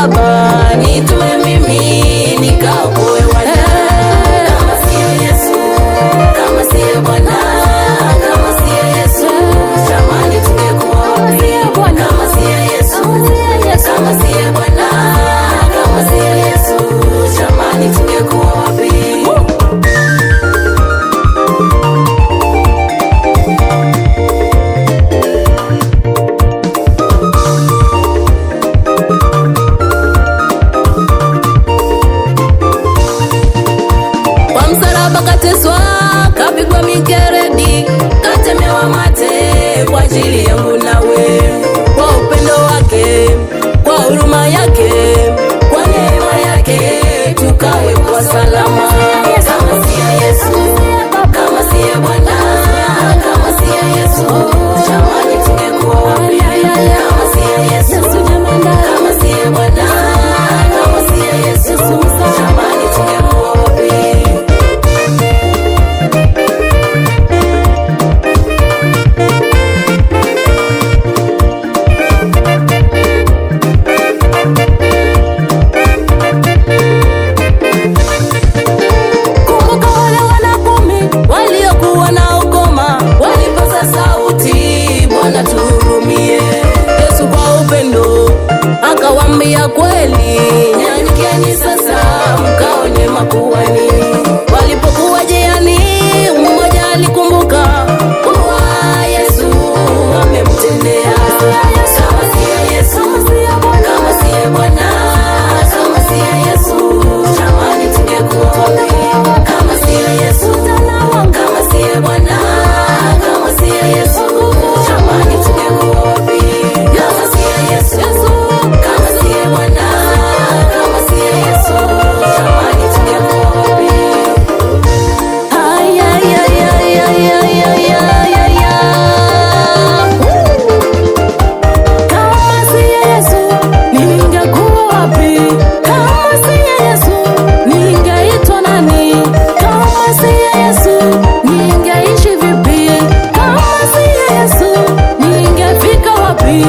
Baba, nitume mimi nikaokoe wana. Kama siyo Yesu, kama siyo Bwana, kama siyo Yesu, jamani tungekuwa wapi? Kama siyo Yesu, kama siyo Bwana, kama siyo Yesu, jamani tungekuwa wapi? Kateswa, kapigwa mikeredi, katemewa mate kwa ajili yangu nawe. Kwa upendo wake, kwa huruma yake, kwa neema yake, tukawe kwa salama. Kama siyo Yesu, kama siyo Bwana, kama siyo Yesu, jamani tungekuwa wapi? Kama siyo Yesu, kama siyo Bwana, kama siyo Yesu, jamani tungekuwa wapi? Akawambia kweli, nyanyukeni sasa mkaone makuhani. Walipokuwa njiani, mmoja alikumbuka kuwa Yesu amemtendea. Kama siyo Yesu, kama siyo Bwana, kama siyo Yesu, jamani tungekuwa wapi? Kama siyo Yesu, kama siyo Bwana, kama siyo Yesu, jamani tungekuwa wapi? Kama siyo Yesu, kama siyo Bwana, kama siyo Yesu, jamani tungekuwa wapi? Ay, ay, ay, ay, ay, ay, ay, ay, ay, ay. Kama siyo Yesu, ningekuwa wapi? Kama siyo Yesu, ningeitwa nani? Kama siyo Yesu, ningeishi vipi? Kama siyo Yesu, ningefika wapi?